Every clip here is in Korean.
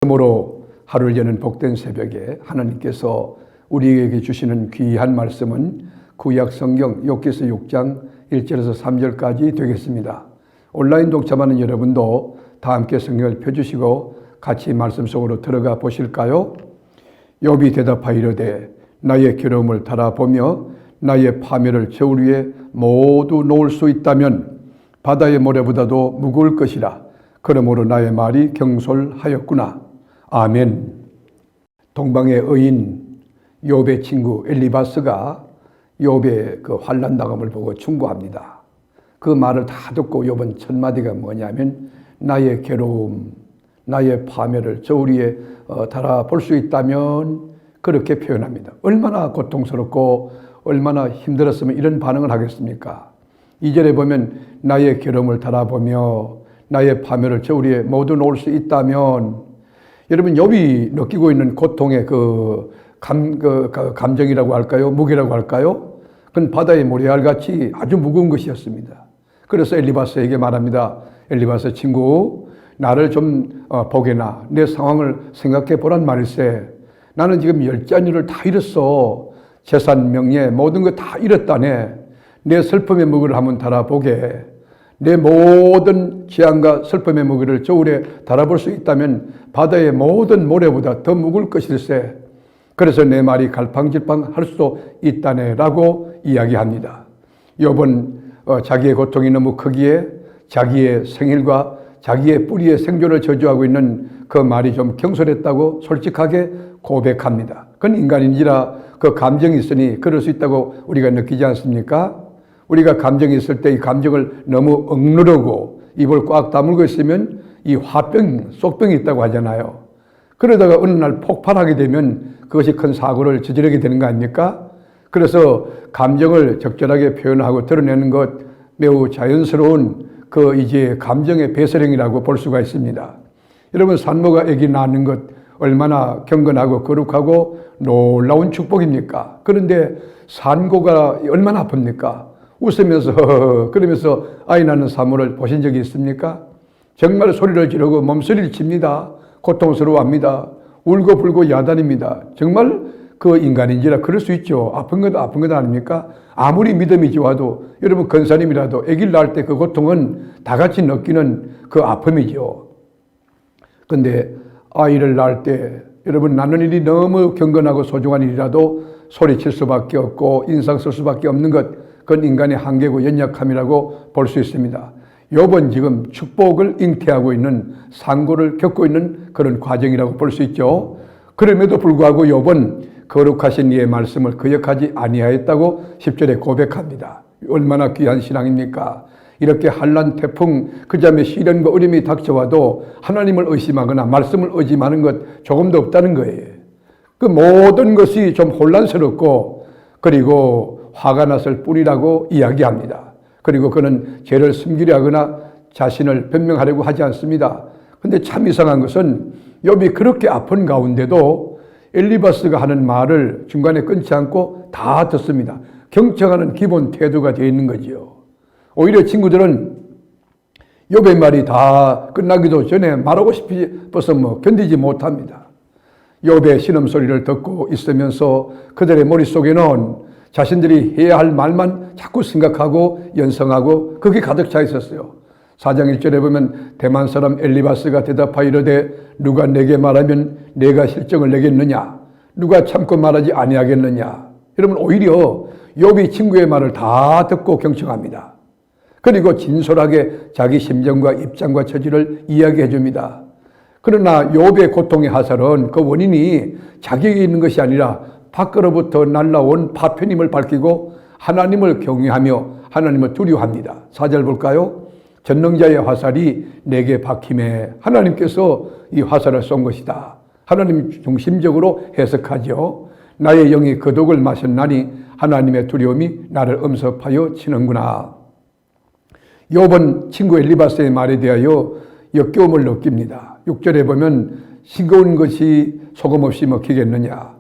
그러므로 하루를 여는 복된 새벽에 하나님께서 우리에게 주시는 귀한 말씀은 구약 성경 욥기서 6장 1절에서 3절까지 되겠습니다. 온라인 독자하는 여러분도 다 함께 성경을 펴주시고 같이 말씀 속으로 들어가 보실까요? 욥이 대답하이르되 나의 괴로움을 달아보며 나의 파멸을 저울 위에 모두 놓을 수 있다면 바다의 모래보다도 무거울 것이라. 그러므로 나의 말이 경솔하였구나. 아멘. 동방의 의인 욥의 친구 엘리바스가 욥의 그 환난 당함을 보고 충고합니다. 그 말을 다 듣고 욥은 첫 마디가 뭐냐면 나의 괴로움, 나의 파멸을 저울 위에 달아볼 수 있다면 그렇게 표현합니다. 얼마나 고통스럽고 얼마나 힘들었으면 이런 반응을 하겠습니까? 2절에 보면 나의 괴로움을 달아보며 나의 파멸을 저울 위에 모두 놓을 수 있다면, 여러분 욥이 느끼고 있는 고통의 감정이라고 할까요? 무게라고 할까요? 그건 바다의 모래알같이 아주 무거운 것이었습니다. 그래서 엘리바스에게 말합니다. 엘리바스 친구, 나를 좀 보게나 내 상황을 생각해 보란 말일세. 나는 지금 10자녀를 다 잃었어. 재산, 명예, 모든 거 다 잃었다네. 내 슬픔의 무게를 한번 달아보게. 내 모든 재앙과 슬픔의 무게를 저울에 달아볼 수 있다면 바다의 모든 모래보다 더 무거울 것일세. 그래서 내 말이 갈팡질팡할 수도 있다네 라고 이야기합니다. 욥은 자기의 고통이 너무 크기에 자기의 생일과 자기의 뿌리의 생존을 저주하고 있는 그 말이 좀 경솔했다고 솔직하게 고백합니다. 그건 인간인지라 그 감정이 있으니 그럴 수 있다고 우리가 느끼지 않습니까? 우리가 감정이 있을 때 이 감정을 너무 억누르고 입을 꽉 다물고 있으면 이 화병, 속병이 있다고 하잖아요. 그러다가 어느 날 폭발하게 되면 그것이 큰 사고를 저지르게 되는 거 아닙니까? 그래서 감정을 적절하게 표현하고 드러내는 것 매우 자연스러운 이제 감정의 배설행이라고 볼 수가 있습니다. 여러분, 산모가 아기 낳는 것 얼마나 경건하고 거룩하고 놀라운 축복입니까? 그런데 산고가 얼마나 아픕니까? 웃으면서 허허허 그러면서 아이 낳는 산모를 보신 적이 있습니까? 정말 소리를 지르고 몸소리를 칩니다. 고통스러워합니다. 울고불고 야단입니다. 정말 그 인간인지라 그럴 수 있죠. 아픈 건 아픈 것 아닙니까? 아무리 믿음이 좋아도 여러분 권사님이라도 아기를 낳을 때 그 고통은 다 같이 느끼는 그 아픔이죠. 근데 아이를 낳을 때 여러분 낳는 일이 너무 경건하고 소중한 일이라도 소리칠 수밖에 없고 인상 쓸 수밖에 없는 것, 그건 인간의 한계고 연약함이라고 볼 수 있습니다. 욥은 지금 축복을 잉태하고 있는 상고를 겪고 있는 그런 과정이라고 볼 수 있죠. 그럼에도 불구하고 욥은 거룩하신 이의 말씀을 거역하지 아니하였다고 10절에 고백합니다. 얼마나 귀한 신앙입니까? 이렇게 환난, 태풍, 그 다음에 시련과 어려움이 닥쳐와도 하나님을 의심하거나 말씀을 의심하는 것 조금도 없다는 거예요. 그 모든 것이 좀 혼란스럽고 그리고 화가 났을 뿐이라고 이야기합니다. 그리고 그는 죄를 숨기려 하거나 자신을 변명하려고 하지 않습니다. 근데 참 이상한 것은 욥이 그렇게 아픈 가운데도 엘리바스가 하는 말을 중간에 끊지 않고 다 듣습니다. 경청하는 기본 태도가 되어 있는 거지요. 오히려 친구들은 욥의 말이 다 끝나기도 전에 말하고 싶어서 견디지 못합니다. 욥의 신음소리를 듣고 있으면서 그들의 머릿속에는 자신들이 해야 할 말만 자꾸 생각하고 연성하고 그게 가득 차 있었어요. 4장 1절에 보면 대만 사람 엘리바스가 대답하이르되 누가 내게 말하면 내가 실정을 내겠느냐? 누가 참고 말하지 아니하겠느냐? 여러분, 오히려 욥이 친구의 말을 다 듣고 경청합니다. 그리고 진솔하게 자기 심정과 입장과 처지를 이야기해 줍니다. 그러나 욥의 고통의 하살은 그 원인이 자기에게 있는 것이 아니라 밖으로부터 날라온 파편임을 밝히고 하나님을 경외하며 하나님을 두려워합니다. 4절 볼까요? 전능자의 화살이 내게 박힘에 하나님께서 이 화살을 쏜 것이다. 하나님 중심적으로 해석하죠. 나의 영이 그 독을 마셨나니 하나님의 두려움이 나를 엄습하여 치는구나. 욥은 친구 엘리바스의 말에 대하여 역겨움을 느낍니다. 6절에 보면 싱거운 것이 소금 없이 먹히겠느냐?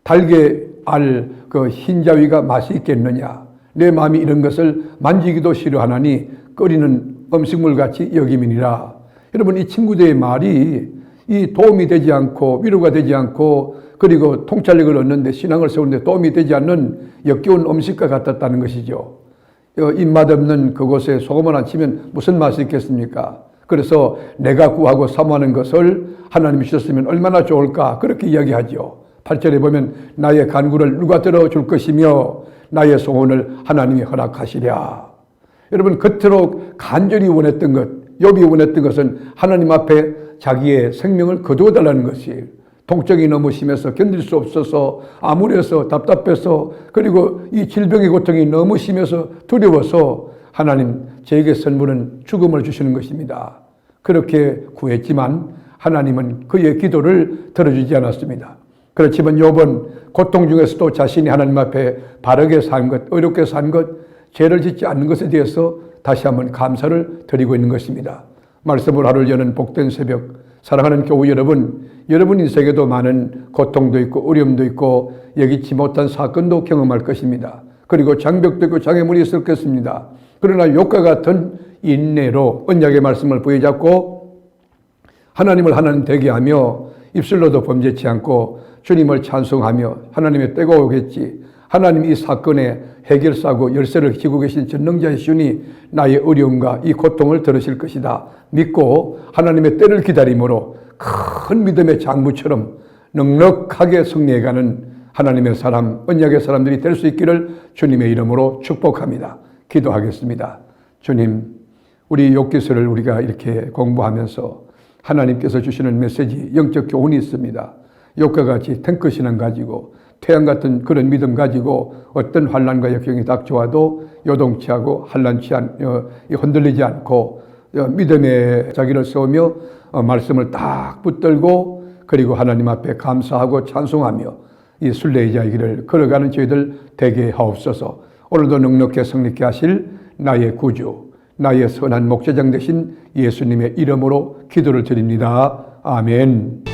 달게 알 그 흰자위가 맛이 있겠느냐? 내 마음이 이런 것을 만지기도 싫어하나니 끓이는 음식물같이 여김이니라. 여러분, 이 친구들의 말이 이 도움이 되지 않고 위로가 되지 않고 그리고 통찰력을 얻는데 신앙을 세우는데 도움이 되지 않는 역겨운 음식과 같았다는 것이죠. 입맛 없는 그곳에 소금을 안 치면 무슨 맛이 있겠습니까? 그래서 내가 구하고 사모하는 것을 하나님이 주셨으면 얼마나 좋을까 그렇게 이야기하죠. 8절에 보면 나의 간구를 누가 들어줄 것이며 나의 소원을 하나님이 허락하시랴. 여러분 겉으로 간절히 원했던 것, 욥이 원했던 것은 하나님 앞에 자기의 생명을 거두어 달라는 것이에요. 통증이 너무 심해서 견딜 수 없어서 암울해서 답답해서 그리고 이 질병의 고통이 너무 심해서 두려워서 하나님 저에게 선물은 죽음을 주시는 것입니다. 그렇게 구했지만 하나님은 그의 기도를 들어주지 않았습니다. 그렇지만 욥은 고통 중에서도 자신이 하나님 앞에 바르게 산 것, 의롭게 산 것, 죄를 짓지 않는 것에 대해서 다시 한번 감사를 드리고 있는 것입니다. 말씀을 하루를 여는 복된 새벽, 사랑하는 교우 여러분, 여러분 인생에도 많은 고통도 있고 어려움도 있고 예기치 못한 사건도 경험할 것입니다. 그리고 장벽도 있고 장애물이 있을 것입니다. 그러나 욥과 같은 인내로 언약의 말씀을 부여잡고 하나님을 하나님 되게 하며 입술로도 범죄치 않고 주님을 찬송하며 하나님의 때가 오겠지. 하나님 이 사건의 해결사고 열쇠를 쥐고 계신 전능자이시니 나의 어려움과 이 고통을 들으실 것이다. 믿고 하나님의 때를 기다림으로 큰 믿음의 장부처럼 넉넉하게 승리해가는 하나님의 사람, 언약의 사람들이 될 수 있기를 주님의 이름으로 축복합니다. 기도하겠습니다. 주님, 우리 욥기서를 우리가 이렇게 공부하면서 하나님께서 주시는 메시지, 영적 교훈이 있습니다. 욥과 같이 탱크 신앙 가지고 태양 같은 그런 믿음 가지고 어떤 환난과 역경이 닥쳐와도 요동치 하고 흔들리지 않고 믿음의 자기를 세우며 말씀을 딱 붙들고 그리고 하나님 앞에 감사하고 찬송하며 이 순례의 길을 걸어가는 저희들 되게 하옵소서. 오늘도 넉넉히 승리케 하실 나의 구주, 나의 선한 목자장 되신 예수님의 이름으로 기도를 드립니다. 아멘.